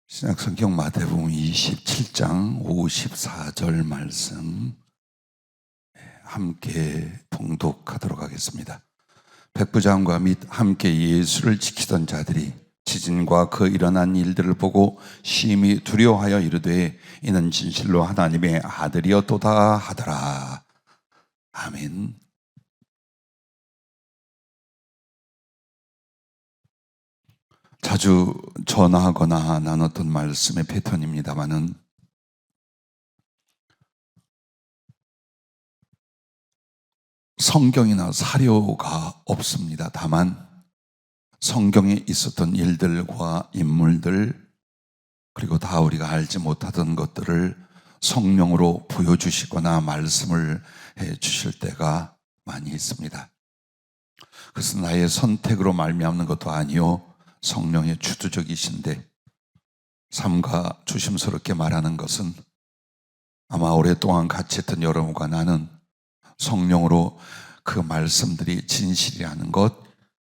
신약성경 마태복음 27장 54절 말씀 함께 봉독하도록 하겠습니다. 백부장과 및 함께 예수를 지키던 자들이 지진과 그 일어난 일들을 보고 심히 두려워하여 이르되 이는 진실로 하나님의 아들이었도다 하더라. 아멘. 자주 전하거나 나눴던 말씀의 패턴입니다마는 성경이나 사료가 없습니다. 다만 성경에 있었던 일들과 인물들, 그리고 다 우리가 알지 못하던 것들을 성령으로 보여주시거나 말씀을 해주실 때가 많이 있습니다. 그것은 나의 선택으로 말미암는 것도 아니요 성령의 주도적이신데, 삼가 조심스럽게 말하는 것은 아마 오랫동안 같이 했던 여러분과 나는 성령으로 그 말씀들이 진실이라는 것,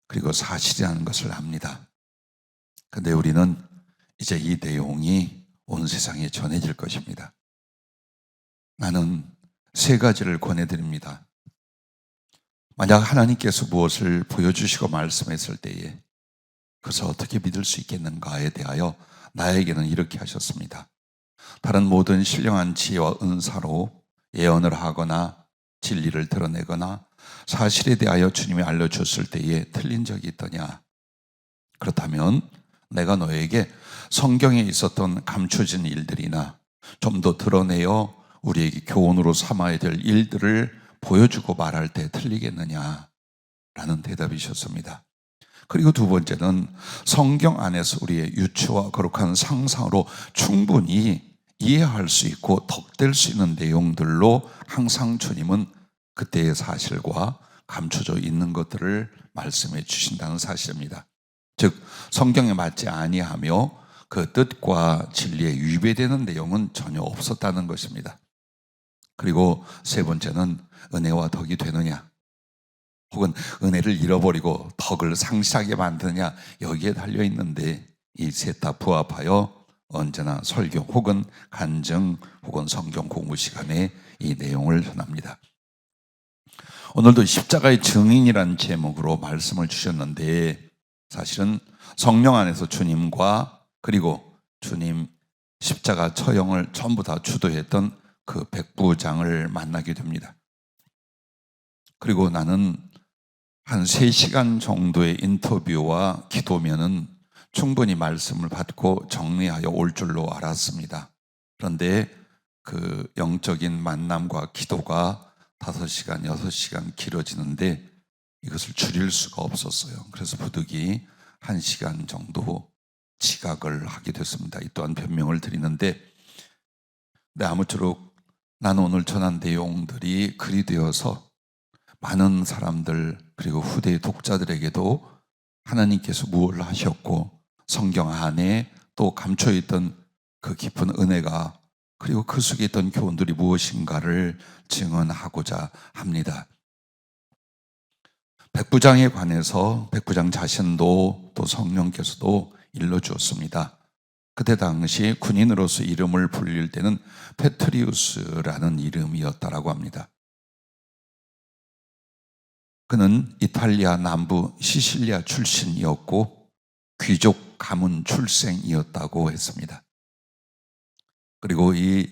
그리고 사실이라는 것을 압니다. 그런데 우리는 이제 이 내용이 온 세상에 전해질 것입니다. 나는 세 가지를 권해드립니다. 만약 하나님께서 무엇을 보여주시고 말씀했을 때에 그것을 어떻게 믿을 수 있겠는가에 대하여 나에게는 이렇게 하셨습니다. 다른 모든 신령한 지혜와 은사로 예언을 하거나 진리를 드러내거나 사실에 대하여 주님이 알려주었을 때에 틀린 적이 있더냐? 그렇다면 내가 너에게 성경에 있었던 감춰진 일들이나 좀 더 드러내어 우리에게 교훈으로 삼아야 될 일들을 보여주고 말할 때 틀리겠느냐? 라는 대답이셨습니다. 그리고 두 번째는 성경 안에서 우리의 유추와 거룩한 상상으로 충분히 이해할 수 있고 덕될 수 있는 내용들로 항상 주님은 그때의 사실과 감춰져 있는 것들을 말씀해 주신다는 사실입니다. 즉 성경에 맞지 아니하며 그 뜻과 진리에 위배되는 내용은 전혀 없었다는 것입니다. 그리고 세 번째는 은혜와 덕이 되느냐, 혹은 은혜를 잃어버리고 덕을 상실하게 만드느냐, 여기에 달려있는데 이 셋 다 부합하여 언제나 설교 혹은 간증 혹은 성경 공부 시간에 이 내용을 전합니다. 오늘도 십자가의 증인이라는 제목으로 말씀을 주셨는데, 사실은 성령 안에서 주님과 그리고 주님 십자가 처형을 전부 다 주도했던 그 백부장을 만나게 됩니다. 그리고 나는 한 3시간 정도의 인터뷰와 기도면은 충분히 말씀을 받고 정리하여 올 줄로 알았습니다. 그런데 그 영적인 만남과 기도가 5시간, 6시간 길어지는데 이것을 줄일 수가 없었어요. 그래서 부득이 1시간 정도 지각을 하게 됐습니다. 이 또한 변명을 드리는데, 아무쪼록 나는 오늘 전한 내용들이 글이 되어서 많은 사람들 그리고 후대의 독자들에게도 하나님께서 무엇을 하셨고 성경 안에 또 감춰있던 그 깊은 은혜가 그리고 그 속에 있던 교훈들이 무엇인가를 증언하고자 합니다. 백부장에 관해서 백부장 자신도 또 성령께서도 일러주었습니다. 그때 당시 군인으로서 이름을 불릴 때는 페트리우스라는 이름이었다라고 합니다. 그는 이탈리아 남부 시실리아 출신이었고 귀족 가문 출생이었다고 했습니다. 그리고 이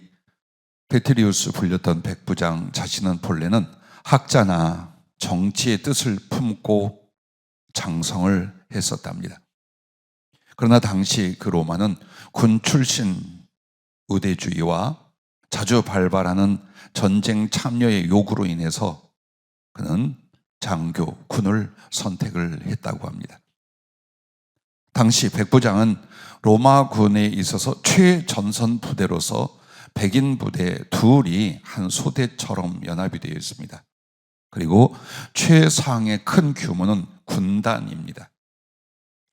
페트리우스 불렸던 백부장 자신은 본래는 학자나 정치의 뜻을 품고 장성을 했었답니다. 그러나 당시 그 로마는 군 출신 의대주의와 자주 발발하는 전쟁 참여의 요구로 인해서 그는 장교, 군을 선택을 했다고 합니다. 당시 백부장은 로마군에 있어서 최전선 부대로서 백인 부대 둘이 한 소대처럼 연합이 되어 있습니다. 그리고 최상의 큰 규모는 군단입니다.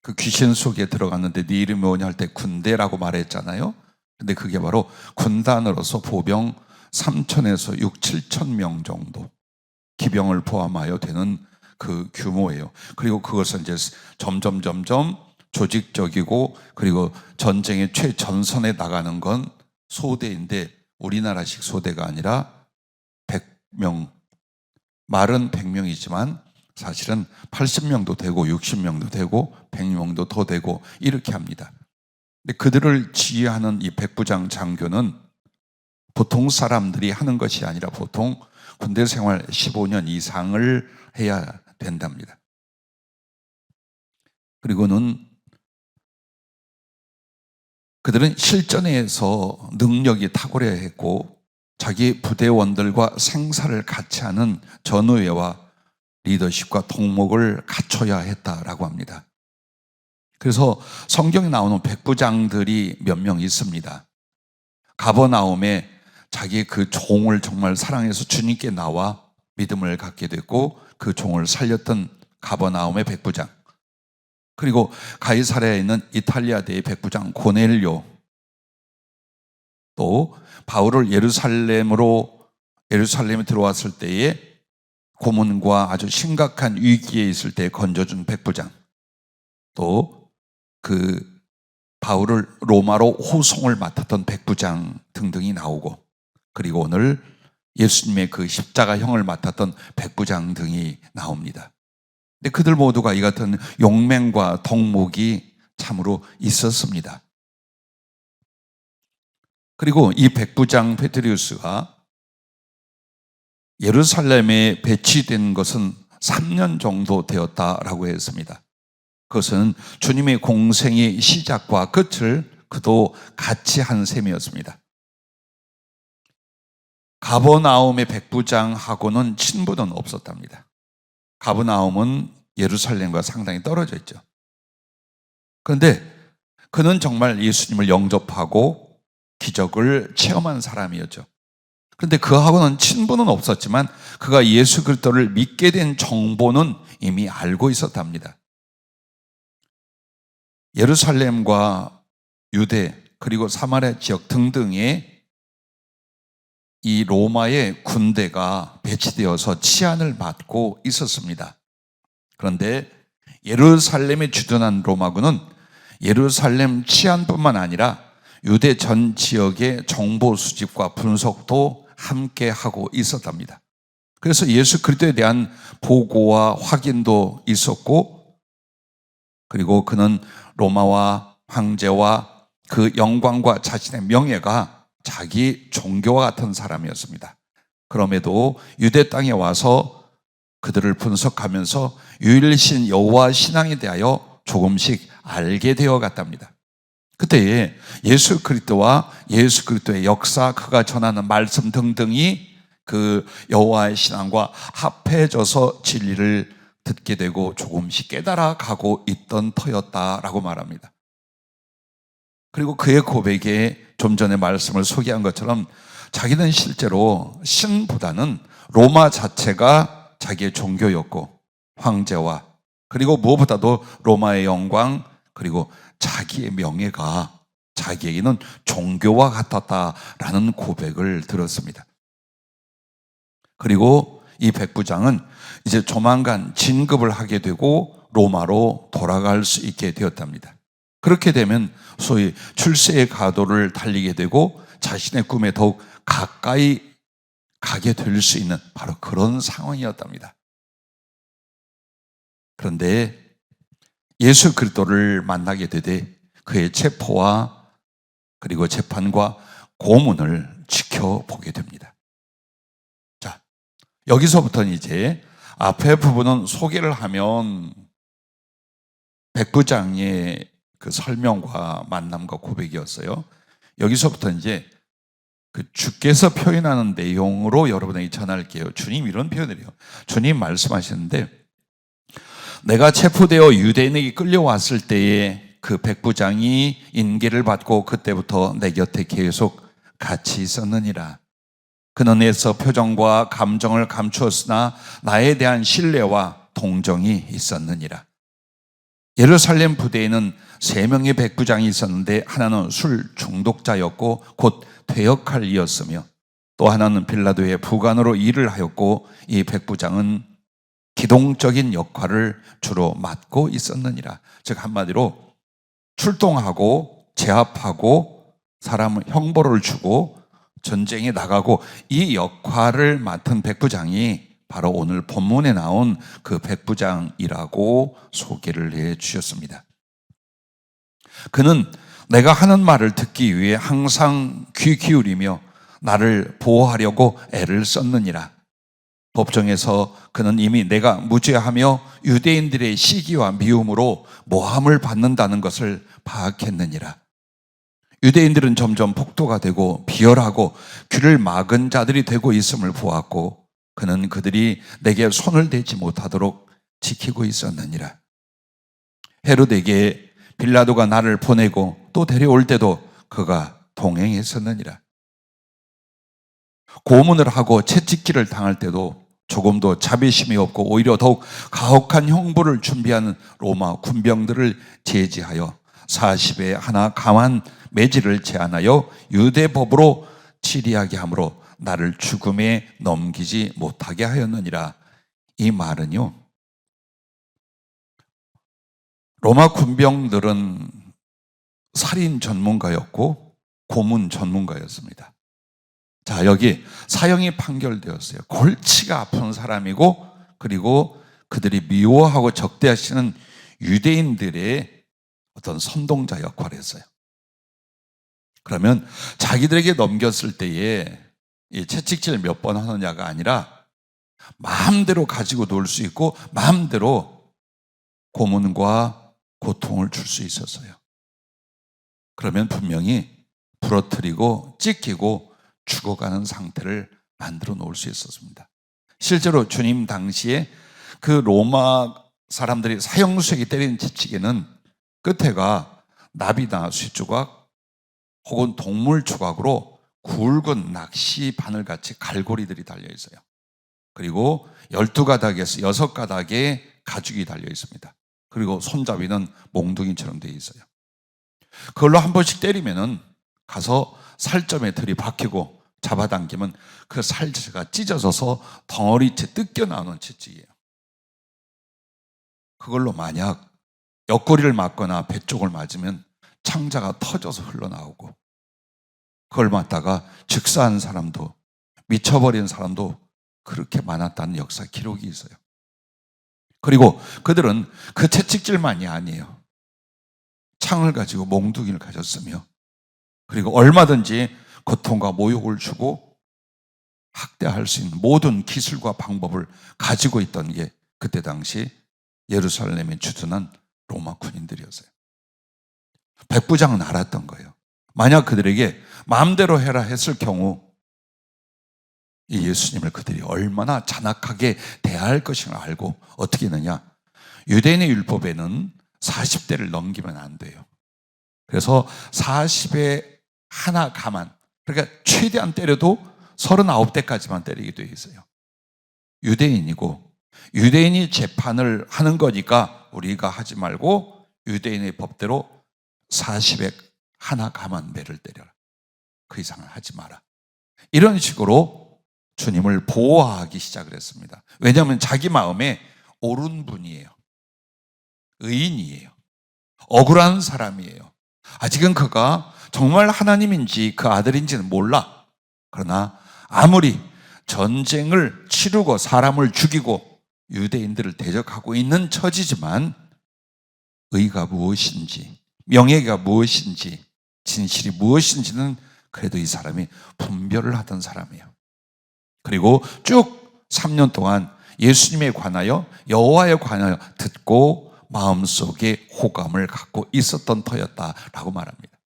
그 귀신 속에 들어갔는데 네 이름이 뭐냐 할 때 군대라고 말했잖아요. 근데 그게 바로 군단으로서 보병 3,000에서 6, 7천 명 정도, 기병을 포함하여 되는 그 규모예요. 그리고 그것은 이제 점점 조직적이고 그리고 전쟁의 최전선에 나가는 건 소대인데 우리나라식 소대가 아니라 100명, 말은 100명이지만 사실은 80명도 되고 60명도 되고 100명도 더 되고 이렇게 합니다. 근데 그들을 지휘하는 이 백부장 장교는 보통 사람들이 하는 것이 아니라 보통 군대 생활 15년 이상을 해야 된답니다. 그리고는 그들은 실전에서 능력이 탁월해야 했고 자기 부대원들과 생사를 같이 하는 전우회와 리더십과 동목을 갖춰야 했다라고 합니다. 그래서 성경에 나오는 백부장들이 몇 명 있습니다. 가버나움에 자기 그 종을 정말 사랑해서 주님께 나와 믿음을 갖게 됐고 그 종을 살렸던 가버나움의 백부장, 그리고 가이사랴에 있는 이탈리아대의 백부장 고넬료, 또 바울을 예루살렘에 들어왔을 때에 고문과 아주 심각한 위기에 있을 때 건져준 백부장, 또 그 바울을 로마로 호송을 맡았던 백부장 등등이 나오고, 그리고 오늘 예수님의 그 십자가형을 맡았던 백부장 등이 나옵니다. 근데 그들 모두가 이 같은 용맹과 덕목이 참으로 있었습니다. 그리고 이 백부장 페트리우스가 예루살렘에 배치된 것은 3년 정도 되었다라고 했습니다. 그것은 주님의 공생의 시작과 끝을 그도 같이 한 셈이었습니다. 가버나움의 백부장하고는 친분은 없었답니다. 가버나움은 예루살렘과 상당히 떨어져 있죠. 그런데 그는 정말 예수님을 영접하고 기적을 체험한 사람이었죠. 그런데 그하고는 친분은 없었지만 그가 예수 그리스도를 믿게 된 정보는 이미 알고 있었답니다. 예루살렘과 유대 그리고 사마리아 지역 등등에 이 로마의 군대가 배치되어서 치안을 받고 있었습니다. 그런데 예루살렘에 주둔한 로마군은 예루살렘 치안뿐만 아니라 유대 전 지역의 정보 수집과 분석도 함께 하고 있었답니다. 그래서 예수 그리스도에 대한 보고와 확인도 있었고, 그리고 그는 로마와 황제와 그 영광과 자신의 명예가 자기 종교와 같은 사람이었습니다. 그럼에도 유대 땅에 와서 그들을 분석하면서 유일신 여호와 신앙에 대하여 조금씩 알게 되어 갔답니다. 그때에 예수 그리스도와 예수 그리스도의 역사, 그가 전하는 말씀 등등이 그 여호와의 신앙과 합해져서 진리를 듣게 되고 조금씩 깨달아 가고 있던 터였다라고 말합니다. 그리고 그의 고백에 좀 전에 말씀을 소개한 것처럼 자기는 실제로 신보다는 로마 자체가 자기의 종교였고, 황제와 그리고 무엇보다도 로마의 영광 그리고 자기의 명예가 자기에게는 종교와 같았다라는 고백을 들었습니다. 그리고 이 백부장은 이제 조만간 진급을 하게 되고 로마로 돌아갈 수 있게 되었답니다. 그렇게 되면 소위 출세의 가도를 달리게 되고 자신의 꿈에 더욱 가까이 가게 될 수 있는 바로 그런 상황이었답니다. 그런데 예수 그리스도를 만나게 되되 그의 체포와 그리고 재판과 고문을 지켜보게 됩니다. 자, 여기서부터는 이제 앞에 부분은 소개를 하면 백부장의 그 설명과 만남과 고백이었어요. 여기서부터 이제 그 주께서 표현하는 내용으로 여러분에게 전할게요. 주님 이런 표현을 해요. 주님 말씀하시는데, 내가 체포되어 유대인에게 끌려왔을 때에 그 백부장이 인계를 받고 그때부터 내 곁에 계속 같이 있었느니라. 그는 애써 표정과 감정을 감추었으나 나에 대한 신뢰와 동정이 있었느니라. 예루살렘 부대에는 3명의 백부장이 있었는데 하나는 술 중독자였고 곧 퇴역할이었으며 또 하나는 빌라도의 부관으로 일을 하였고 이 백부장은 기동적인 역할을 주로 맡고 있었느니라. 즉 한마디로 출동하고 제압하고 사람 형벌을 주고 전쟁에 나가고 이 역할을 맡은 백부장이 바로 오늘 본문에 나온 그 백부장이라고 소개를 해 주셨습니다. 그는 내가 하는 말을 듣기 위해 항상 귀 기울이며 나를 보호하려고 애를 썼느니라. 법정에서 그는 이미 내가 무죄하며 유대인들의 시기와 미움으로 모함을 받는다는 것을 파악했느니라. 유대인들은 점점 폭도가 되고 비열하고 귀를 막은 자들이 되고 있음을 보았고 그는 그들이 내게 손을 대지 못하도록 지키고 있었느니라. 헤롯에게 빌라도가 나를 보내고 또 데려올 때도 그가 동행했었느니라. 고문을 하고 채찍질을 당할 때도 조금도 자비심이 없고 오히려 더욱 가혹한 형벌을 준비하는 로마 군병들을 제지하여 40에 하나 강한 매질을 제안하여 유대법으로 치리하게 함으로 나를 죽음에 넘기지 못하게 하였느니라. 이 말은요, 로마 군병들은 살인 전문가였고 고문 전문가였습니다. 자, 여기 사형이 판결되었어요. 골치가 아픈 사람이고 그리고 그들이 미워하고 적대하시는 유대인들의 어떤 선동자 역할을 했어요. 그러면 자기들에게 넘겼을 때에 이 채찍질 몇 번 하느냐가 아니라 마음대로 가지고 놀 수 있고 마음대로 고문과 고통을 줄 수 있었어요. 그러면 분명히 부러뜨리고 찢기고 죽어가는 상태를 만들어 놓을 수 있었습니다. 실제로 주님 당시에 그 로마 사람들이 사형수에게 때리는 채찍에는 끝에가 나비나 쇠조각 혹은 동물 조각으로 굵은 낚시 바늘같이 갈고리들이 달려 있어요. 그리고 12가닥에서 6가닥의 가죽이 달려 있습니다. 그리고 손잡이는 몽둥이처럼 되어 있어요. 그걸로 한 번씩 때리면은 가서 살점에 들이박히고 잡아당기면 그 살체가 찢어져서 덩어리째 뜯겨 나오는 채찍이에요. 그걸로 만약 옆구리를 맞거나 배 쪽을 맞으면 창자가 터져서 흘러나오고 그걸 맞다가 즉사한 사람도 미쳐버린 사람도 그렇게 많았다는 역사 기록이 있어요. 그리고 그들은 그 채찍질만이 아니에요. 창을 가지고 몽둥이를 가졌으며 그리고 얼마든지 고통과 모욕을 주고 학대할 수 있는 모든 기술과 방법을 가지고 있던 게 그때 당시 예루살렘에 주둔한 로마 군인들이었어요. 백부장은 알았던 거예요. 만약 그들에게 마음대로 해라 했을 경우 이 예수님을 그들이 얼마나 잔악하게 대할 것인가 알고 어떻게 했느냐. 유대인의 율법에는 40대를 넘기면 안 돼요. 그래서 40에 하나 가만, 그러니까 최대한 때려도 39대까지만 때리게 되어 있어요. 유대인이고 유대인이 재판을 하는 거니까 우리가 하지 말고 유대인의 법대로 40에 하나 가만 매를 때려라. 그 이상은 하지 마라. 이런 식으로 주님을 보호하기 시작을 했습니다. 왜냐하면 자기 마음에 옳은 분이에요. 의인이에요. 억울한 사람이에요. 아직은 그가 정말 하나님인지 그 아들인지는 몰라. 그러나 아무리 전쟁을 치르고 사람을 죽이고 유대인들을 대적하고 있는 처지지만 의가 무엇인지, 명예가 무엇인지, 진실이 무엇인지는 그래도 이 사람이 분별을 하던 사람이에요. 그리고 쭉 3년 동안 예수님에 관하여 여호와에 관하여 듣고 마음속에 호감을 갖고 있었던 터였다라고 말합니다.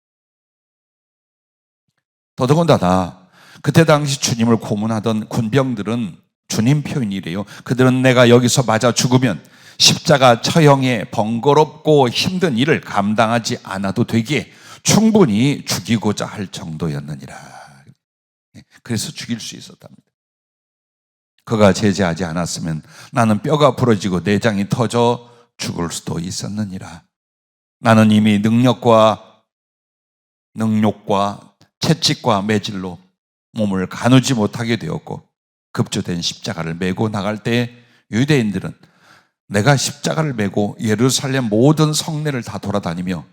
더더군다나 그때 당시 주님을 고문하던 군병들은 주님 표현이래요. 그들은 내가 여기서 맞아 죽으면 십자가 처형의 번거롭고 힘든 일을 감당하지 않아도 되기에 충분히 죽이고자 할 정도였느니라. 그래서 죽일 수 있었답니다. 그가 제재하지 않았으면 나는 뼈가 부러지고 내장이 터져 죽을 수도 있었느니라. 나는 이미 능력과 채찍과 매질로 몸을 가누지 못하게 되었고 급조된 십자가를 메고 나갈 때 유대인들은 내가 십자가를 메고 예루살렘 모든 성내를 다 돌아다니며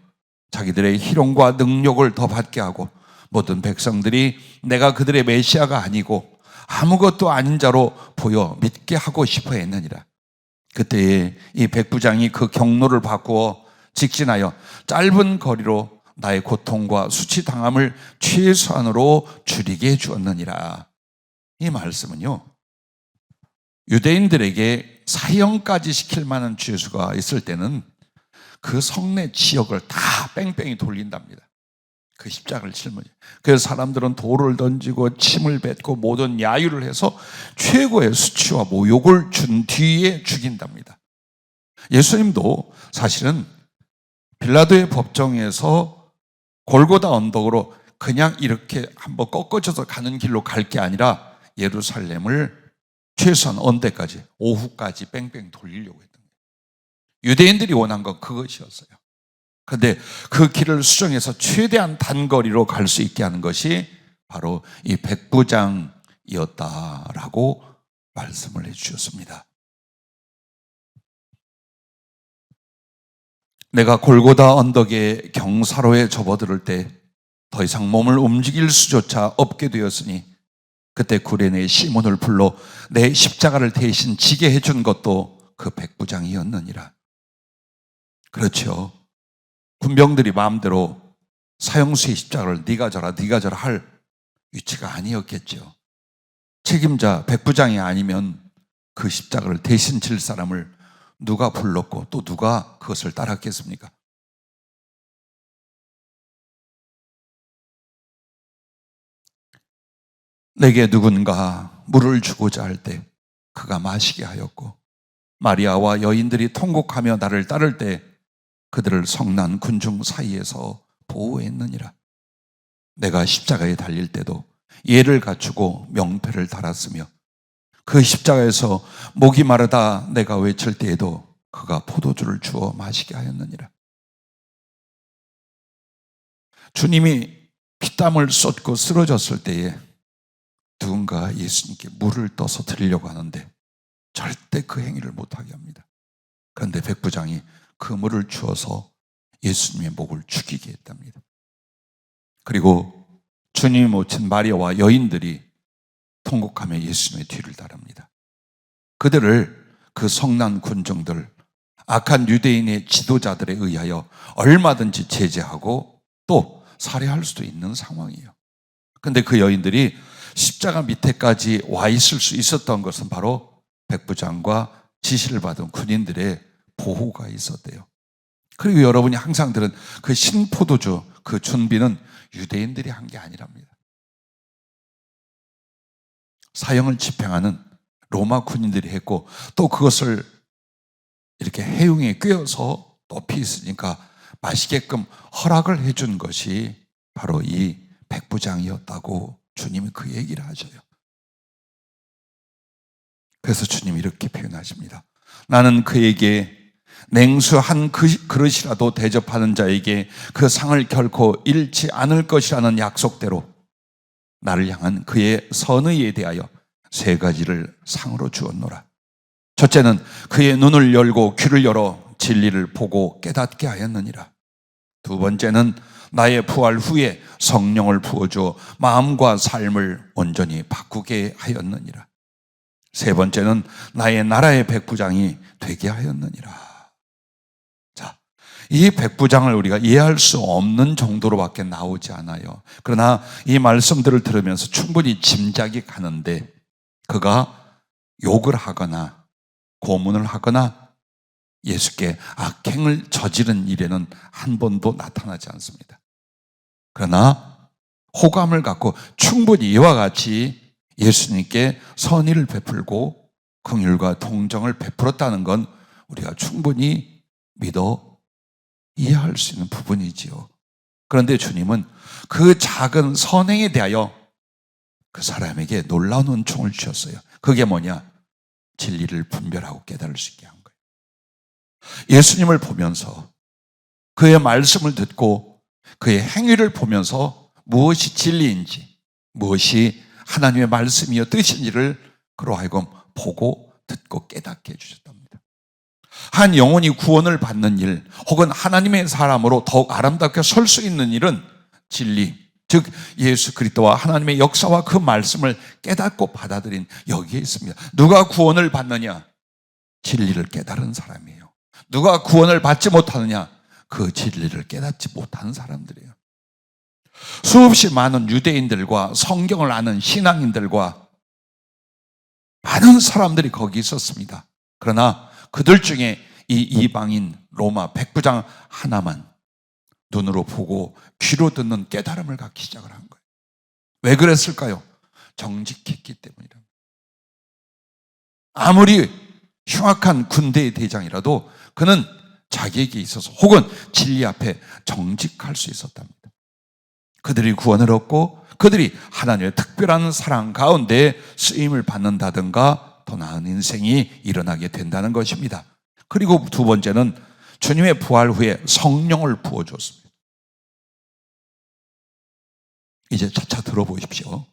자기들의 희롱과 능욕을 더 받게 하고 모든 백성들이 내가 그들의 메시아가 아니고 아무것도 아닌 자로 보여 믿게 하고 싶어 했느니라. 그때에 이 백부장이 그 경로를 바꾸어 직진하여 짧은 거리로 나의 고통과 수치당함을 최소한으로 줄이게 해 주었느니라. 이 말씀은요, 유대인들에게 사형까지 시킬 만한 죄수가 있을 때는 그 성내 지역을 다 뺑뺑이 돌린답니다. 그 십자가를 짊어져. 그래서 사람들은 돌을 던지고 침을 뱉고 모든 야유를 해서 최고의 수치와 모욕을 준 뒤에 죽인답니다. 예수님도 사실은 빌라도의 법정에서 골고다 언덕으로 그냥 이렇게 한번 꺾어져서 가는 길로 갈 게 아니라 예루살렘을 최소한 언제까지, 오후까지 뺑뺑 돌리려고 했던 거예요. 유대인들이 원한 건 그것이었어요. 그런데 그 길을 수정해서 최대한 단거리로 갈 수 있게 하는 것이 바로 이 백부장이었다라고 말씀을 해주셨습니다. 내가 골고다 언덕의 경사로에 접어들을 때 더 이상 몸을 움직일 수조차 없게 되었으니 그때 구레네 시몬을 불러 내 십자가를 대신 지게 해준 것도 그 백부장이었느니라. 그렇죠. 군병들이 마음대로 사형수의 십자가를 네가 져라 네가 져라 할 위치가 아니었겠죠. 책임자 백부장이 아니면 그 십자가를 대신 질 사람을 누가 불렀고 또 누가 그것을 따랐겠습니까? 내게 누군가 물을 주고자 할 때 그가 마시게 하였고 마리아와 여인들이 통곡하며 나를 따를 때 그들을 성난 군중 사이에서 보호했느니라. 내가 십자가에 달릴 때도 예를 갖추고 명패를 달았으며 그 십자가에서 목이 마르다 내가 외칠 때에도 그가 포도주를 주어 마시게 하였느니라. 주님이 피땀을 쏟고 쓰러졌을 때에 누군가 예수님께 물을 떠서 드리려고 하는데 절대 그 행위를 못하게 합니다. 그런데 백부장이 그 물을 주어서 예수님의 목을 죽이게 했답니다. 그리고 주님이 모친 마리아와 여인들이 통곡하며 예수님의 뒤를 따릅니다. 그들을 그 성난 군중들, 악한 유대인의 지도자들에 의하여 얼마든지 제재하고 또 살해할 수도 있는 상황이에요. 그런데 그 여인들이 십자가 밑에까지 와 있을 수 있었던 것은 바로 백부장과 지시를 받은 군인들의 보호가 있었대요. 그리고 여러분이 항상 들은 그 신포도주 그 준비는 유대인들이 한 게 아니랍니다. 사형을 집행하는 로마 군인들이 했고 또 그것을 이렇게 해용에 꿰어서 높이 있으니까 마시게끔 허락을 해준 것이 바로 이 백부장이었다고 주님이 그 얘기를 하셔요. 그래서 주님이 이렇게 표현하십니다. 나는 그에게 냉수 한 그릇이라도 대접하는 자에게 그 상을 결코 잃지 않을 것이라는 약속대로 나를 향한 그의 선의에 대하여 세 가지를 상으로 주었노라. 첫째는 그의 눈을 열고 귀를 열어 진리를 보고 깨닫게 하였느니라. 두 번째는 나의 부활 후에 성령을 부어주어 마음과 삶을 온전히 바꾸게 하였느니라. 세 번째는 나의 나라의 백부장이 되게 하였느니라. 자, 이 백부장을 우리가 이해할 수 없는 정도로밖에 나오지 않아요. 그러나 이 말씀들을 들으면서 충분히 짐작이 가는데 그가 욕을 하거나 고문을 하거나 예수께 악행을 저지른 일에는 한 번도 나타나지 않습니다. 그러나 호감을 갖고 충분히 이와 같이 예수님께 선의를 베풀고 긍휼과 동정을 베풀었다는 건 우리가 충분히 믿어 이해할 수 있는 부분이지요. 그런데 주님은 그 작은 선행에 대하여 그 사람에게 놀라운 은총을 주셨어요. 그게 뭐냐? 진리를 분별하고 깨달을 수 있게 한 거예요. 예수님을 보면서 그의 말씀을 듣고 그의 행위를 보면서 무엇이 진리인지, 무엇이 하나님의 말씀이여 뜻인지를 그로 하여금 보고 듣고 깨닫게 해주셨답니다. 한 영혼이 구원을 받는 일, 혹은 하나님의 사람으로 더욱 아름답게 설 수 있는 일은 진리, 즉 예수 그리스도와 하나님의 역사와 그 말씀을 깨닫고 받아들인 여기에 있습니다. 누가 구원을 받느냐? 진리를 깨달은 사람이에요. 누가 구원을 받지 못하느냐? 그 진리를 깨닫지 못하는 사람들이에요. 수없이 많은 유대인들과 성경을 아는 신앙인들과 많은 사람들이 거기 있었습니다. 그러나 그들 중에 이 이방인 로마 백부장 하나만 눈으로 보고 귀로 듣는 깨달음을 갖기 시작을 한 거예요. 왜 그랬을까요? 정직했기 때문이랍니다. 아무리 흉악한 군대의 대장이라도 그는 자기에게 있어서 혹은 진리 앞에 정직할 수 있었답니다. 그들이 구원을 얻고 그들이 하나님의 특별한 사랑 가운데 쓰임을 받는다든가 더 나은 인생이 일어나게 된다는 것입니다. 그리고 두 번째는 주님의 부활 후에 성령을 부어주었습니다. 이제 차차 들어보십시오.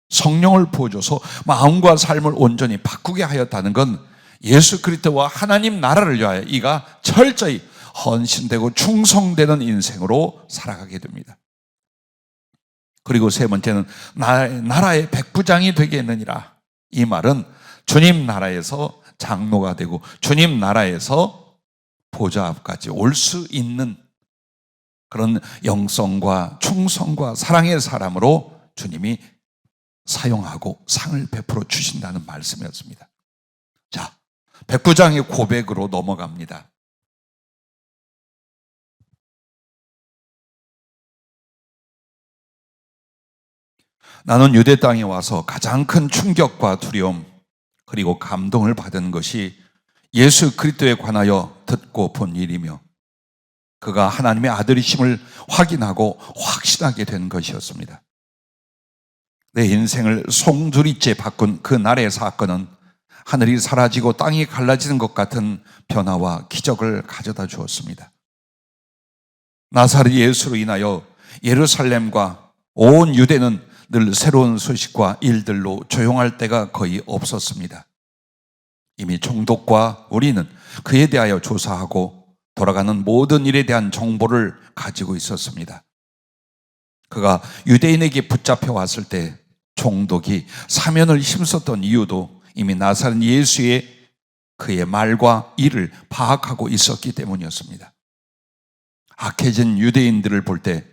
성령을 부어줘서 마음과 삶을 온전히 바꾸게 하였다는 건 예수 그리스도와 하나님 나라를 위하여 이가 철저히 헌신되고 충성되는 인생으로 살아가게 됩니다. 그리고 세 번째는 나라의 백부장이 되게 했느니라. 이 말은 주님 나라에서 장로가 되고 주님 나라에서 보좌 앞까지 올 수 있는 그런 영성과 충성과 사랑의 사람으로 주님이 사용하고 상을 베풀어 주신다는 말씀이었습니다. 자, 백부장의 고백으로 넘어갑니다. 나는 유대 땅에 와서 가장 큰 충격과 두려움 그리고 감동을 받은 것이 예수 그리스도에 관하여 듣고 본 일이며 그가 하나님의 아들이심을 확인하고 확신하게 된 것이었습니다. 내 인생을 송두리째 바꾼 그 날의 사건은 하늘이 사라지고 땅이 갈라지는 것 같은 변화와 기적을 가져다 주었습니다. 나사렛 예수로 인하여 예루살렘과 온 유대는 늘 새로운 소식과 일들로 조용할 때가 거의 없었습니다. 이미 총독과 우리는 그에 대하여 조사하고 돌아가는 모든 일에 대한 정보를 가지고 있었습니다. 그가 유대인에게 붙잡혀 왔을 때 총독이 사면을 힘썼던 이유도 이미 나사렛 예수의 그의 말과 일을 파악하고 있었기 때문이었습니다. 악해진 유대인들을 볼 때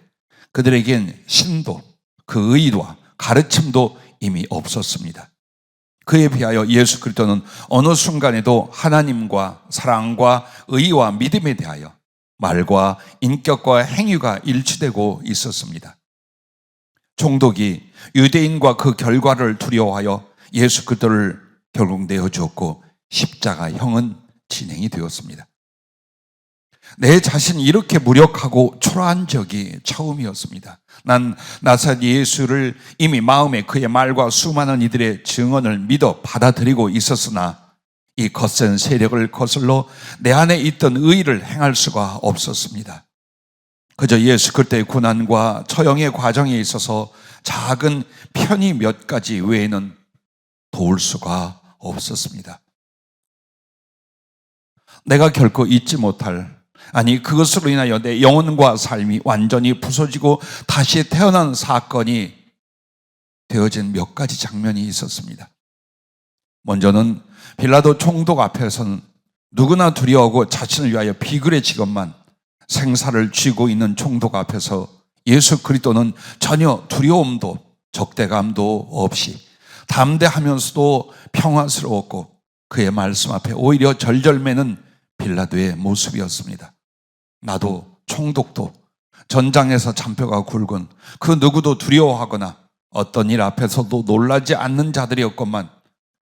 그들에겐 신도, 그 의와 가르침도 이미 없었습니다. 그에 비하여 예수 그리스도는 어느 순간에도 하나님과 사랑과 의와 믿음에 대하여 말과 인격과 행위가 일치되고 있었습니다. 총독이 유대인과 그 결과를 두려워하여 예수 그리스도를 결국 내어주었고 십자가형은 진행이 되었습니다. 내 자신이 이렇게 무력하고 초라한 적이 처음이었습니다. 난 나사렛 예수를 이미 마음에 그의 말과 수많은 이들의 증언을 믿어 받아들이고 있었으나 이 거센 세력을 거슬러 내 안에 있던 의의를 행할 수가 없었습니다. 그저 예수 그리스도의 고난과 처형의 과정에 있어서 작은 편의 몇 가지 외에는 도울 수가 없었습니다. 내가 결코 잊지 못할, 아니 그것으로 인하여 내 영혼과 삶이 완전히 부서지고 다시 태어난 사건이 되어진 몇 가지 장면이 있었습니다. 먼저는 빌라도 총독 앞에서는 누구나 두려워하고 자신을 위하여 비굴해지건만 생사를 쥐고 있는 총독 앞에서 예수 그리스도는 전혀 두려움도 적대감도 없이 담대하면서도 평화스러웠고 그의 말씀 앞에 오히려 절절매는 빌라도의 모습이었습니다. 나도 총독도 전장에서 잔뼈가 굵은 그 누구도 두려워하거나 어떤 일 앞에서도 놀라지 않는 자들이었건만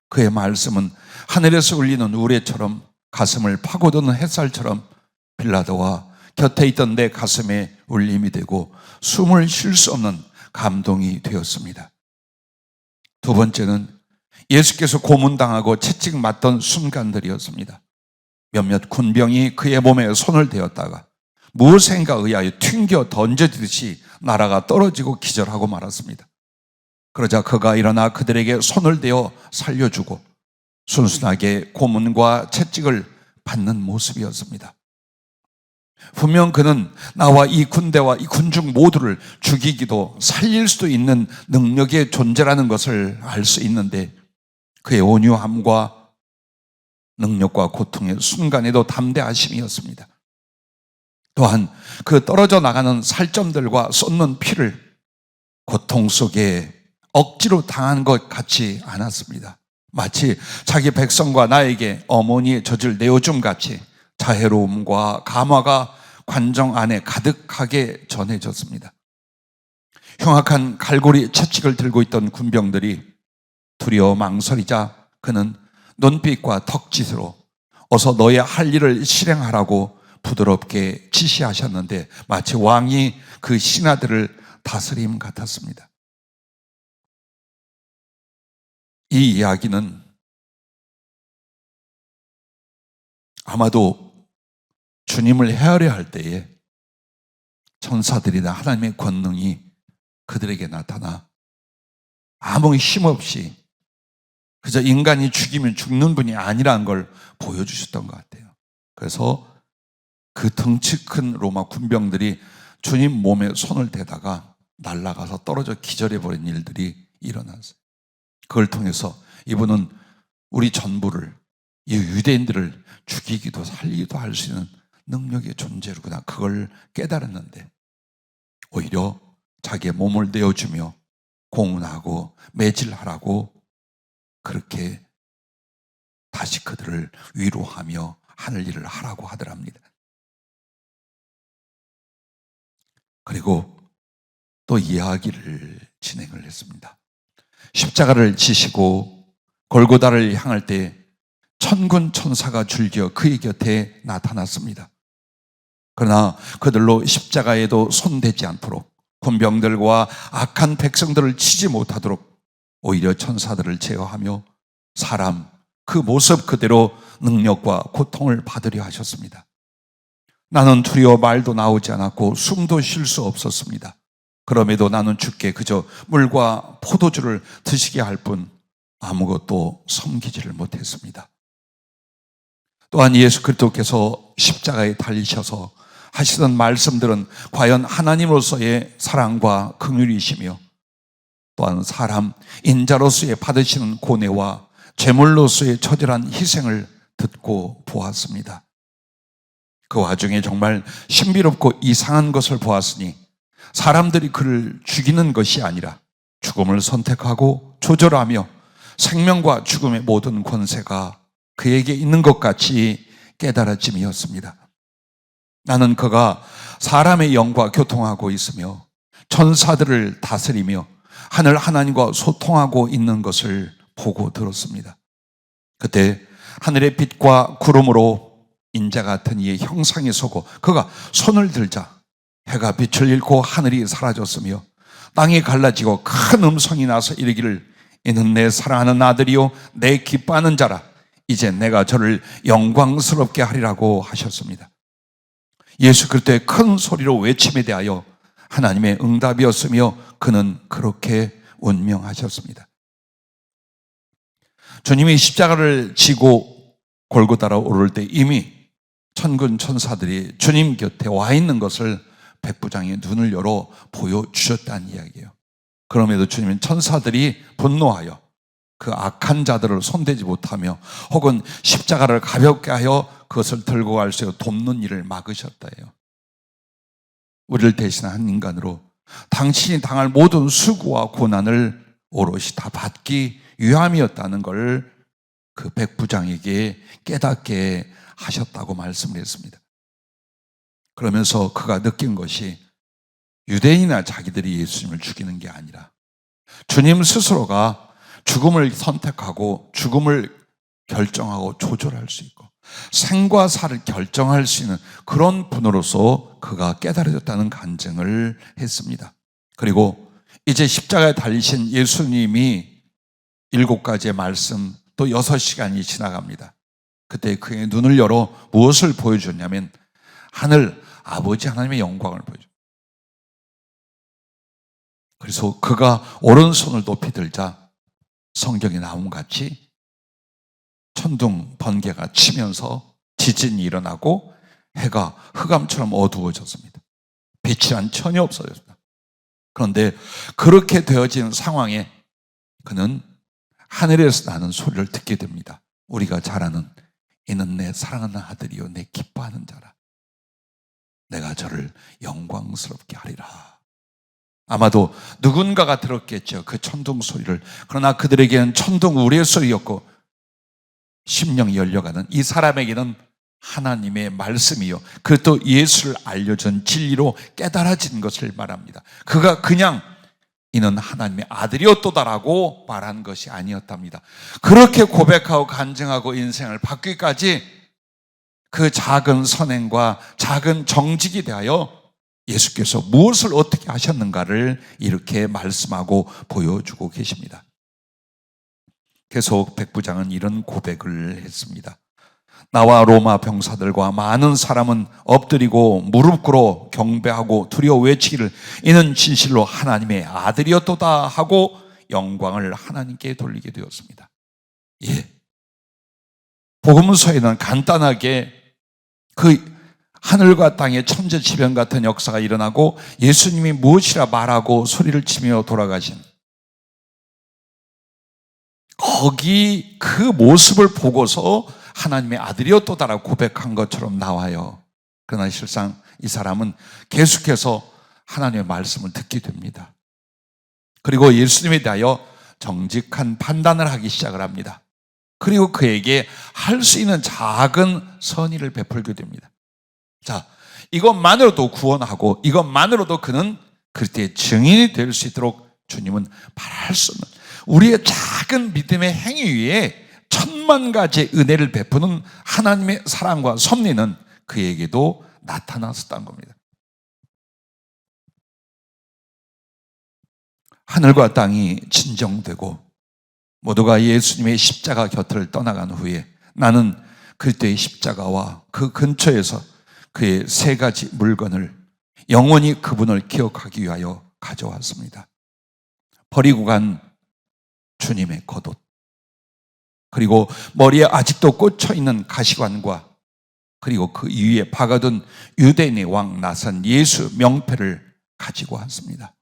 그의 말씀은 하늘에서 울리는 우레처럼 가슴을 파고드는 햇살처럼 빌라도와 곁에 있던 내 가슴에 울림이 되고 숨을 쉴 수 없는 감동이 되었습니다. 두 번째는 예수께서 고문당하고 채찍 맞던 순간들이었습니다. 몇몇 군병이 그의 몸에 손을 대었다가 무엇인가 의하여 튕겨 던져지듯이 나라가 떨어지고 기절하고 말았습니다. 그러자 그가 일어나 그들에게 손을 대어 살려주고 순순하게 고문과 채찍을 받는 모습이었습니다. 분명 그는 나와 이 군대와 이 군중 모두를 죽이기도 살릴 수도 있는 능력의 존재라는 것을 알 수 있는데 그의 온유함과 능력과 고통의 순간에도 담대하심이었습니다. 또한 그 떨어져 나가는 살점들과 쏟는 피를 고통 속에 억지로 당한 것 같지 않았습니다. 마치 자기 백성과 나에게 어머니의 젖을 내어줌 같이 자애로움과 감화가 관정 안에 가득하게 전해졌습니다. 흉악한 갈고리 채찍을 들고 있던 군병들이 두려워 망설이자 그는 눈빛과 턱짓으로 어서 너의 할 일을 실행하라고 부드럽게 지시하셨는데 마치 왕이 그 신하들을 다스림 같았습니다. 이 이야기는 아마도 주님을 헤아려 할 때에 천사들이나 하나님의 권능이 그들에게 나타나 아무 힘없이 그저 인간이 죽이면 죽는 분이 아니라는 걸 보여주셨던 것 같아요. 그래서 그 덩치 큰 로마 군병들이 주님 몸에 손을 대다가 날아가서 떨어져 기절해버린 일들이 일어났어요. 그걸 통해서 이분은 우리 전부를, 이 유대인들을 죽이기도 살리기도 할 수 있는 능력의 존재로구나, 그걸 깨달았는데 오히려 자기의 몸을 내어주며 공훈하고 매질하라고 그렇게 다시 그들을 위로하며 하늘 일을 하라고 하더랍니다. 그리고 또 이야기를 진행을 했습니다. 십자가를 지시고 골고다를 향할 때 천군 천사가 줄기어 그의 곁에 나타났습니다. 그러나 그들로 십자가에도 손대지 않도록 군병들과 악한 백성들을 치지 못하도록 오히려 천사들을 제어하며 사람 그 모습 그대로 능력과 고통을 받으려 하셨습니다. 나는 두려워 말도 나오지 않았고 숨도 쉴 수 없었습니다. 그럼에도 나는 주께 그저 물과 포도주를 드시게 할 뿐 아무것도 섬기지를 못했습니다. 또한 예수 그리스도께서 십자가에 달리셔서 하시던 말씀들은 과연 하나님으로서의 사랑과 긍휼이시며 또한 사람 인자로서의 받으시는 고뇌와 제물로서의 처절한 희생을 듣고 보았습니다. 그 와중에 정말 신비롭고 이상한 것을 보았으니 사람들이 그를 죽이는 것이 아니라 죽음을 선택하고 조절하며 생명과 죽음의 모든 권세가 그에게 있는 것 같이 깨달아짐이었습니다. 나는 그가 사람의 영과 교통하고 있으며 천사들을 다스리며 하늘 하나님과 소통하고 있는 것을 보고 들었습니다. 그때 하늘의 빛과 구름으로 인자 같은 이의 형상이 서고 그가 손을 들자 해가 빛을 잃고 하늘이 사라졌으며 땅이 갈라지고 큰 음성이 나서 이르기를 이는 내 사랑하는 아들이요 내 기뻐하는 자라 이제 내가 저를 영광스럽게 하리라고 하셨습니다. 예수 그리스도의 큰 소리로 외침에 대하여 하나님의 응답이었으며 그는 그렇게 운명하셨습니다. 주님이 십자가를 지고 골고다로 오를 때 이미 천군 천사들이 주님 곁에 와 있는 것을 백부장이 눈을 열어 보여주셨다는 이야기예요. 그럼에도 주님은 천사들이 분노하여 그 악한 자들을 손대지 못하며 혹은 십자가를 가볍게 하여 그것을 들고 갈 수 있도록 돕는 일을 막으셨다 해요. 우리를 대신한 인간으로 당신이 당할 모든 수고와 고난을 오롯이 다 받기 위함이었다는 걸 그 백부장에게 깨닫게 하셨다고 말씀을 했습니다. 그러면서 그가 느낀 것이 유대인이나 자기들이 예수님을 죽이는 게 아니라 주님 스스로가 죽음을 선택하고 죽음을 결정하고 조절할 수 있고 생과 사를 결정할 수 있는 그런 분으로서 그가 깨달아졌다는 간증을 했습니다. 그리고 이제 십자가에 달리신 예수님이 7가지의 말씀 또 6시간이 지나갑니다. 그때 그의 눈을 열어 무엇을 보여줬냐면 하늘 아버지 하나님의 영광을 보여줍니다. 그래서 그가 오른손을 높이 들자 성경에 나온 같이 천둥 번개가 치면서 지진이 일어나고 해가 흑암처럼 어두워졌습니다. 빛이 전혀 없어졌습니다. 그런데 그렇게 되어진 상황에 그는 하늘에서 나는 소리를 듣게 됩니다. 우리가 잘 아는 이는 내 사랑하는 아들이요 내 기뻐하는 자라. 내가 저를 영광스럽게 하리라. 아마도 누군가가 들었겠죠. 그 천둥 소리를. 그러나 그들에게는 천둥 우레의 소리였고 심령이 열려가는 이 사람에게는 하나님의 말씀이요 그것도 예수를 알려준 진리로 깨달아진 것을 말합니다. 그가 그냥 이는 하나님의 아들이었도다라고 말한 것이 아니었답니다. 그렇게 고백하고 간증하고 인생을 바뀌기까지 그 작은 선행과 작은 정직이 대하여 예수께서 무엇을 어떻게 하셨는가를 이렇게 말씀하고 보여주고 계십니다. 계속 백부장은 이런 고백을 했습니다. 나와 로마 병사들과 많은 사람은 엎드리고 무릎 꿇어 경배하고 두려워 외치기를 이는 진실로 하나님의 아들이었도다 하고 영광을 하나님께 돌리게 되었습니다. 예. 복음서에는 간단하게 그 하늘과 땅의 천재지변 같은 역사가 일어나고 예수님이 무엇이라 말하고 소리를 치며 돌아가신 거기 그 모습을 보고서 하나님의 아들이었도다라고 고백한 것처럼 나와요. 그러나 실상 이 사람은 계속해서 하나님의 말씀을 듣게 됩니다. 그리고 예수님에 대하여 정직한 판단을 하기 시작을 합니다. 그리고 그에게 할 수 있는 작은 선의를 베풀게 됩니다. 자, 이것만으로도 구원하고 이것만으로도 그는 그때 증인이 될 수 있도록 주님은 바랄 수 없는 우리의 작은 믿음의 행위 위에 10,000가지의 은혜를 베푸는 하나님의 사랑과 섭리는 그에게도 나타났었다는 겁니다. 하늘과 땅이 진정되고 모두가 예수님의 십자가 곁을 떠나간 후에 나는 그때의 십자가와 그 근처에서 그의 3가지 물건을 영원히 그분을 기억하기 위하여 가져왔습니다. 버리고 간 주님의 겉옷, 그리고 머리에 아직도 꽂혀있는 가시관과 그리고 그 위에 박아둔 유대인의 왕 나산 예수 명패를 가지고 왔습니다.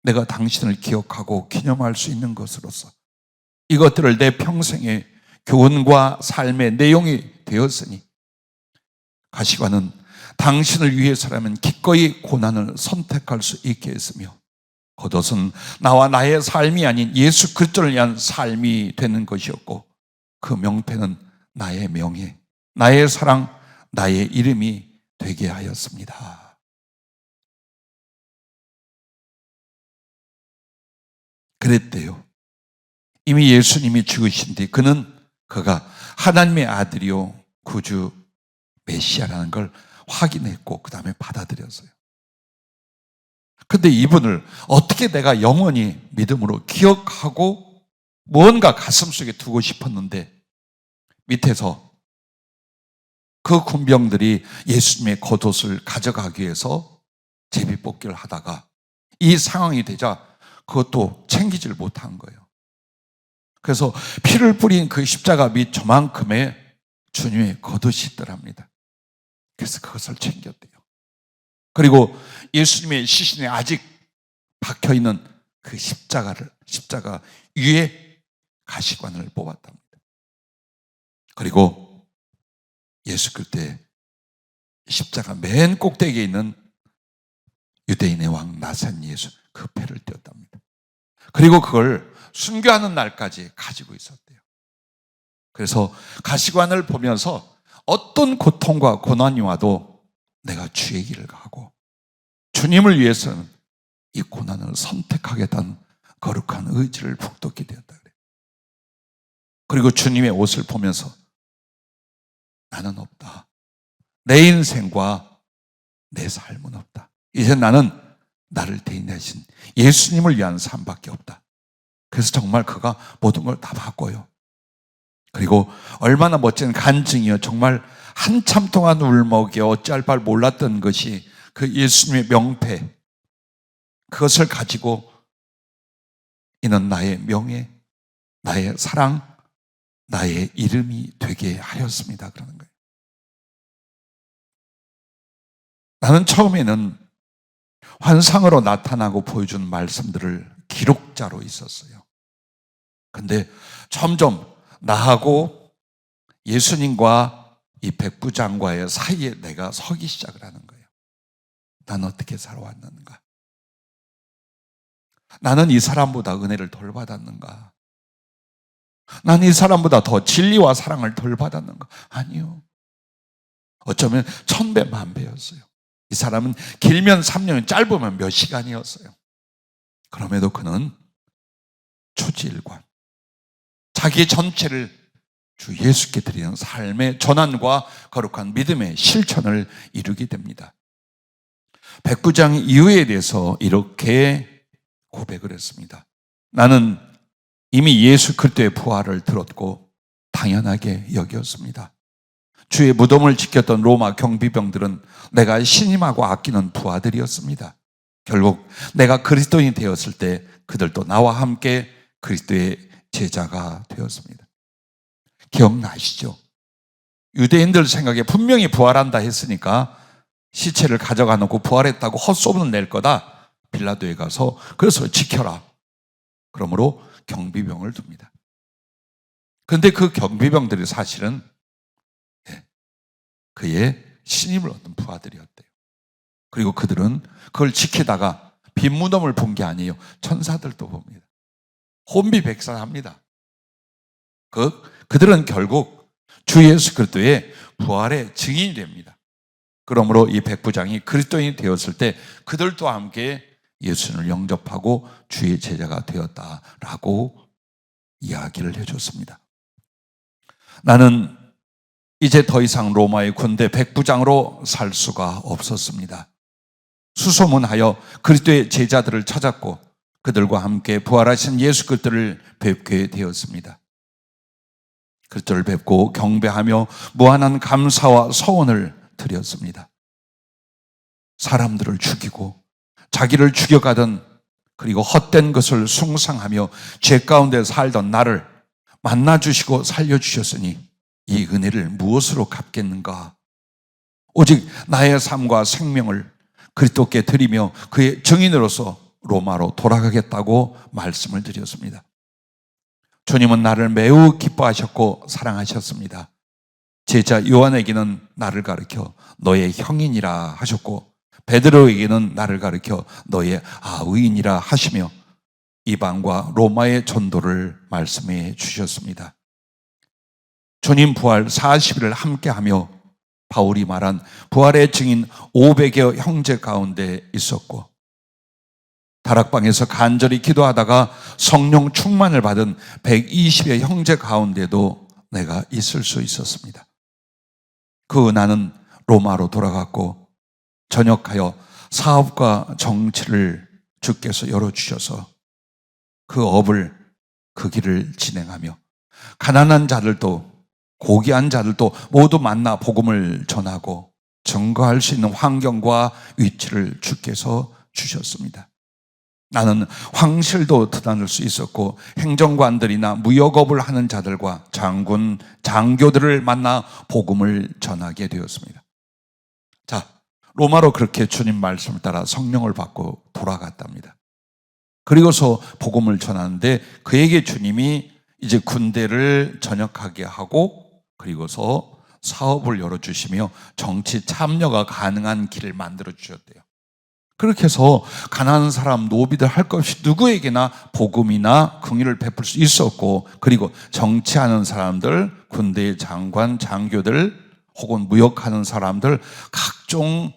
내가 당신을 기억하고 기념할 수 있는 것으로서 이것들을 내 평생의 교훈과 삶의 내용이 되었으니 가시관은 당신을 위해서라면 기꺼이 고난을 선택할 수 있게 했으며 겉옷은 나와 나의 삶이 아닌 예수 그리스도를 위한 삶이 되는 것이었고 그 명패는 나의 명예, 나의 사랑, 나의 이름이 되게 하였습니다. 그랬대요. 이미 예수님이 죽으신 뒤 그가 하나님의 아들이요 구주 메시아라는 걸 확인했고 그 다음에 받아들였어요. 근데 이분을 어떻게 내가 영원히 믿음으로 기억하고 무언가 가슴속에 두고 싶었는데 밑에서 그 군병들이 예수님의 겉옷을 가져가기 위해서 제비뽑기를 하다가 이 상황이 되자 그것도 챙기질 못한 거예요. 그래서 피를 뿌린 그 십자가 밑 저만큼의 주님의 겉옷이 있더랍니다. 그래서 그것을 챙겼대요. 그리고 예수님의 시신에 아직 박혀있는 그 십자가 위에 가시관을 뽑았답니다. 그리고 예수 그때 십자가 맨 꼭대기에 있는 유대인의 왕 나산 예수 그 패를 띄었답니다. 그리고 그걸 순교하는 날까지 가지고 있었대요. 그래서 가시관을 보면서 어떤 고통과 고난이 와도 내가 주의 길을 가고 주님을 위해서는 이 고난을 선택하겠다는 거룩한 의지를 북돋게 되었다 그래요. 그리고 주님의 옷을 보면서 나는 없다. 내 인생과 내 삶은 없다. 이제 나는 나를 대신하신 예수님을 위한 삶밖에 없다. 그래서 정말 그가 모든 걸 다 바꿔요. 그리고 얼마나 멋진 간증이요. 정말 한참 동안 울먹여 어찌할 바를 몰랐던 것이 그 예수님의 명패, 그것을 가지고 이는 나의 명예, 나의 사랑, 나의 이름이 되게 하였습니다. 그러는 거예요. 나는 처음에는 환상으로 나타나고 보여준 말씀들을 기록자로 있었어요. 근데 점점 나하고 예수님과 이 백부장과의 사이에 내가 서기 시작을 하는 거예요. 난 어떻게 살아왔는가? 나는 이 사람보다 은혜를 덜 받았는가? 난 이 사람보다 더 진리와 사랑을 덜 받았는가? 아니요. 어쩌면 1000배, 1000배였어요. 이 사람은 길면 3년, 짧으면 몇 시간이었어요. 그럼에도 그는 초지일관, 자기 전체를 주 예수께 드리는 삶의 전환과 거룩한 믿음의 실천을 이루게 됩니다. 백부장이 이유에 대해서 이렇게 고백을 했습니다. 나는 이미 예수 그리스도의 부활을 들었고 당연하게 여겼습니다. 주의 무덤을 지켰던 로마 경비병들은 내가 신임하고 아끼는 부하들이었습니다. 결국 내가 그리스도인이 되었을 때 그들도 나와 함께 그리스도의 제자가 되었습니다. 기억나시죠? 유대인들 생각에 분명히 부활한다 했으니까 시체를 가져가 놓고 부활했다고 헛소문을 낼 거다. 빌라도에 가서 그래서 지켜라. 그러므로 경비병을 둡니다. 그런데 그 경비병들이 사실은 그의 신임을 얻는 부하들이었대요. 그리고 그들은 그걸 지키다가 빈 무덤을 본 게 아니에요. 천사들도 봅니다. 혼비백산합니다. 그들은 결국 주 예수 그리스도의 부활의 증인이 됩니다. 그러므로 이 백부장이 그리스도인이 되었을 때 그들도 함께 예수님을 영접하고 주의 제자가 되었다라고 이야기를 해줬습니다. 나는 이제 더 이상 로마의 군대 백부장으로 살 수가 없었습니다. 수소문하여 그리스도의 제자들을 찾았고 그들과 함께 부활하신 예수 그리스도를 뵙게 되었습니다. 그리스도를 뵙고 경배하며 무한한 감사와 서원을 드렸습니다. 사람들을 죽이고 자기를 죽여가던 그리고 헛된 것을 숭상하며 죄 가운데 살던 나를 만나주시고 살려주셨으니 이 은혜를 무엇으로 갚겠는가? 오직 나의 삶과 생명을 그리스도께 드리며 그의 증인으로서 로마로 돌아가겠다고 말씀을 드렸습니다. 주님은 나를 매우 기뻐하셨고 사랑하셨습니다. 제자 요한에게는 나를 가르쳐 너의 형이니라 하셨고 베드로에게는 나를 가르쳐 너의 아우이니라 하시며 이방과 로마의 전도를 말씀해 주셨습니다. 주님 부활 40일을 함께하며 바울이 말한 부활의 증인 500여 형제 가운데 있었고 다락방에서 간절히 기도하다가 성령 충만을 받은 120의 형제 가운데도 내가 있을 수 있었습니다. 그 나는 로마로 돌아갔고 전역하여 사업과 정치를 주께서 열어주셔서 그 업을 그 길을 진행하며 가난한 자들도 고귀한 자들도 모두 만나 복음을 전하고 증거할 수 있는 환경과 위치를 주께서 주셨습니다. 나는 황실도 드나들 수 있었고 행정관들이나 무역업을 하는 자들과 장군, 장교들을 만나 복음을 전하게 되었습니다. 자, 로마로 그렇게 주님 말씀을 따라 성령을 받고 돌아갔답니다. 그리고서 복음을 전하는데 그에게 주님이 이제 군대를 전역하게 하고 그리고서 사업을 열어주시며 정치 참여가 가능한 길을 만들어주셨대요. 그렇게 해서 가난한 사람, 노비들 할 것 없이 누구에게나 복음이나 긍휼을 베풀 수 있었고 그리고 정치하는 사람들, 군대의 장관, 장교들 혹은 무역하는 사람들 각종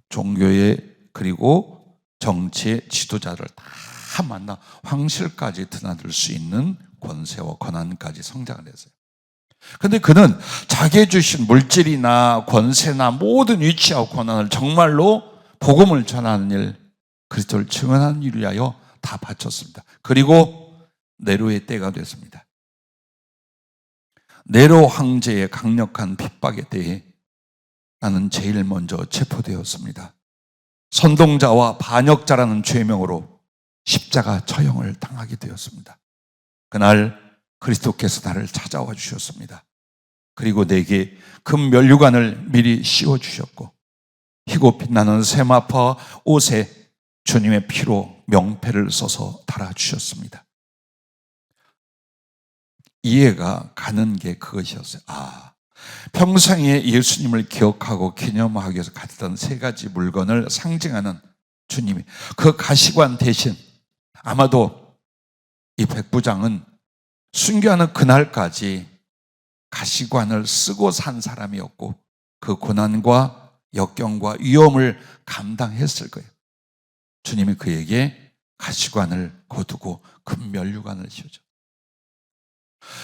종교의 그리고 정치의 지도자들 다 만나 황실까지 드나들 수 있는 권세와 권한까지 성장을 했어요. 그런데 그는 자기의 주신 물질이나 권세나 모든 위치와 권한을 정말로 복음을 전하는 일, 그리스도를 증언하는 일을 위하여 다 바쳤습니다. 그리고 네로의 때가 됐습니다. 네로 황제의 강력한 핍박에 대해 나는 제일 먼저 체포되었습니다. 선동자와 반역자라는 죄명으로 십자가 처형을 당하게 되었습니다. 그날 그리스도께서 나를 찾아와 주셨습니다. 그리고 내게 금 면류관을 미리 씌워 주셨고 희고 빛나는 세마포 옷에 주님의 피로 명패를 써서 달아주셨습니다. 이해가 가는 게 그것이었어요. 평생에 예수님을 기억하고 기념하기 위해서 가졌던 세 가지 물건을 상징하는 주님이 그 가시관 대신, 아마도 이 백부장은 순교하는 그날까지 가시관을 쓰고 산 사람이었고 그 고난과 역경과 위험을 감당했을 거예요. 주님이 그에게 가시관을 거두고 금면류관을 씌우죠.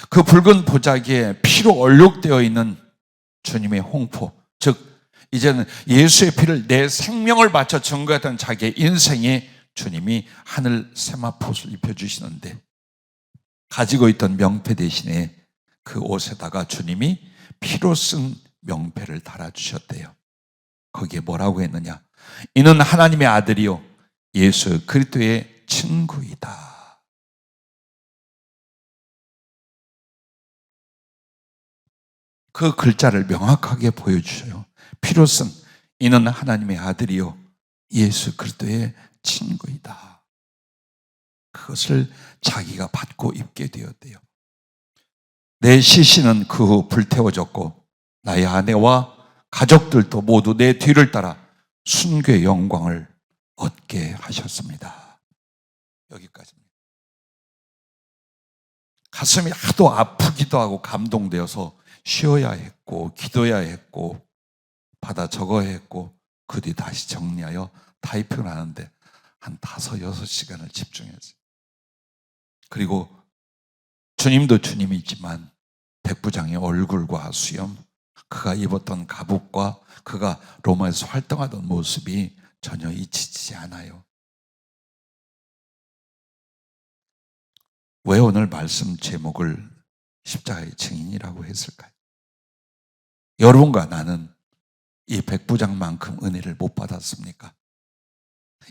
그 붉은 보자기에 피로 얼룩되어 있는 주님의 홍포, 즉 이제는 예수의 피를 내 생명을 바쳐 증거했던 자기의 인생에 주님이 하늘 세마포를 입혀주시는데, 가지고 있던 명패 대신에 그 옷에다가 주님이 피로 쓴 명패를 달아주셨대요. 거기에 뭐라고 했느냐? 이는 하나님의 아들이요 예수 그리스도의 친구이다. 그 글자를 명확하게 보여주셔요. 피로 쓴 이는 하나님의 아들이요 예수 그리스도의 친구이다. 그것을 자기가 받고 입게 되었대요. 내 시신은 그 후 불태워졌고 나의 아내와 가족들도 모두 내 뒤를 따라 순교의 영광을 얻게 하셨습니다. 여기까지입니다. 가슴이 하도 아프기도 하고 감동되어서 쉬어야 했고 기도해야 했고 받아 적어야 했고 그 뒤 다시 정리하여 타이핑을 하는데 한 5-6시간을 집중했어요. 그리고 주님도 주님이지만 백부장의 얼굴과 수염, 그가 입었던 갑옷과 그가 로마에서 활동하던 모습이 전혀 잊히지 않아요. 왜 오늘 말씀 제목을 십자가의 증인이라고 했을까요? 여러분과 나는 이 백부장만큼 은혜를 못 받았습니까?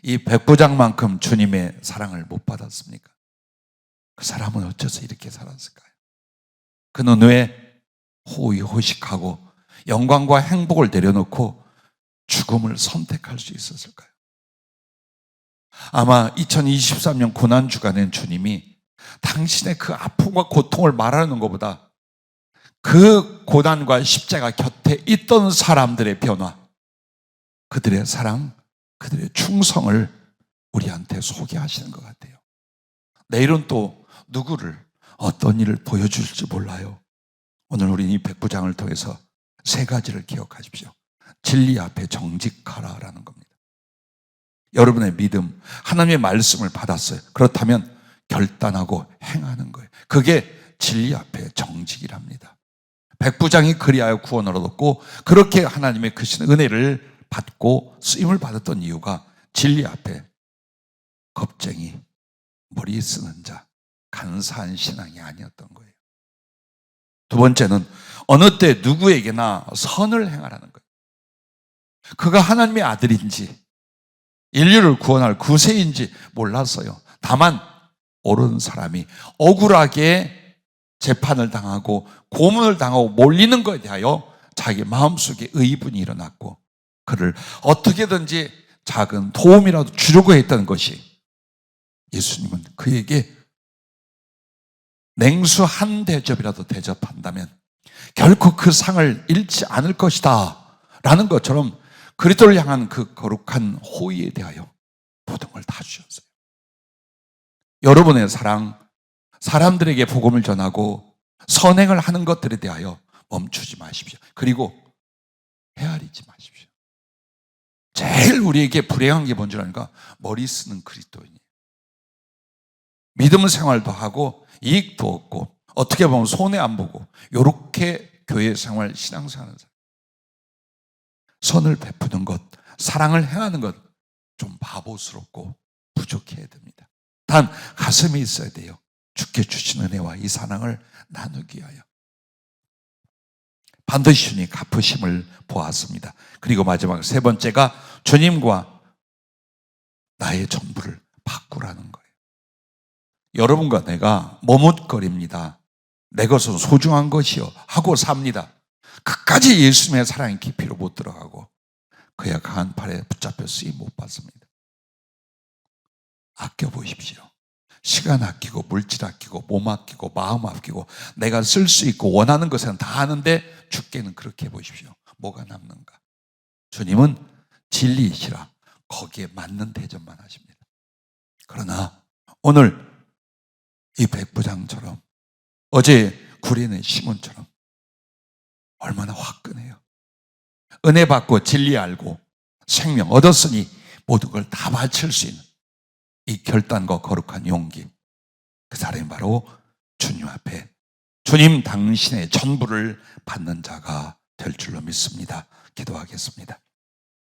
이 백부장만큼 주님의 사랑을 못 받았습니까? 그 사람은 어째서 이렇게 살았을까요? 그는 왜 호의호식하고 영광과 행복을 내려놓고 죽음을 선택할 수 있었을까요? 아마 2023년 고난주간엔 주님이 당신의 그 아픔과 고통을 말하는 것보다 그 고난과 십자가 곁에 있던 사람들의 변화, 그들의 사랑, 그들의 충성을 우리한테 소개하시는 것 같아요. 내일은 또 누구를, 어떤 일을 보여줄지 몰라요. 오늘 우리 이 백부장을 통해서 3가지를 기억하십시오. 진리 앞에 정직하라라는 겁니다. 여러분의 믿음, 하나님의 말씀을 받았어요. 그렇다면 결단하고 행하는 거예요. 그게 진리 앞에 정직이랍니다. 백부장이 그리하여 구원을 얻었고 그렇게 하나님의 크신 은혜를 받고 쓰임을 받았던 이유가 진리 앞에 겁쟁이, 머리 쓰는 자, 간사한 신앙이 아니었던 거예요. 두 번째는 어느 때 누구에게나 선을 행하라는 거예요. 그가 하나님의 아들인지 인류를 구원할 구세인지 몰랐어요. 다만 옳은 사람이 억울하게 재판을 당하고 고문을 당하고 몰리는 것에 대하여 자기 마음속에 의분이 일어났고 그를 어떻게든지 작은 도움이라도 주려고 했던 것이, 예수님은 그에게 냉수 한 대접이라도 대접한다면 결코 그 상을 잃지 않을 것이다 라는 것처럼 그리스도를 향한 그 거룩한 호의에 대하여 모든 걸 다 주셨어요. 여러분의 사랑, 사람들에게 복음을 전하고 선행을 하는 것들에 대하여 멈추지 마십시오. 그리고 헤아리지 마십시오. 제일 우리에게 불행한 게 뭔지 아니까 머리 쓰는 그리스도인이에요. 믿음 생활도 하고 이익도 얻고 어떻게 보면 손해 안 보고 이렇게 교회 생활, 신앙생활 하는 사람, 선을 베푸는 것, 사랑을 행하는 것 좀 바보스럽고 부족해야 됩니다. 단 가슴이 있어야 돼요. 주께 주신 은혜와 이 사랑을 나누기 위하여 반드시 주님 갚으심을 보았습니다. 그리고 마지막 3번째가 주님과 나의 전부를 바꾸라는 거예요. 여러분과 내가 머뭇거립니다. 내 것은 소중한 것이요 하고 삽니다. 끝까지 예수님의 사랑의 깊이로 못 들어가고 그의 강한 팔에 붙잡혀 쓰임 못 받습니다. 아껴보십시오. 시간 아끼고 물질 아끼고 몸 아끼고 마음 아끼고 내가 쓸 수 있고 원하는 것은 다 하는데 주께는 그렇게 해보십시오. 뭐가 남는가? 주님은 진리이시라 거기에 맞는 대접만 하십니다. 그러나 오늘 이 백부장처럼 어제 구린의 시몬처럼 얼마나 화끈해요. 은혜 받고 진리 알고 생명 얻었으니 모든 걸 다 바칠 수 있는 이 결단과 거룩한 용기, 그 사람이 바로 주님 앞에 주님 당신의 전부를 받는 자가 될 줄로 믿습니다. 기도하겠습니다.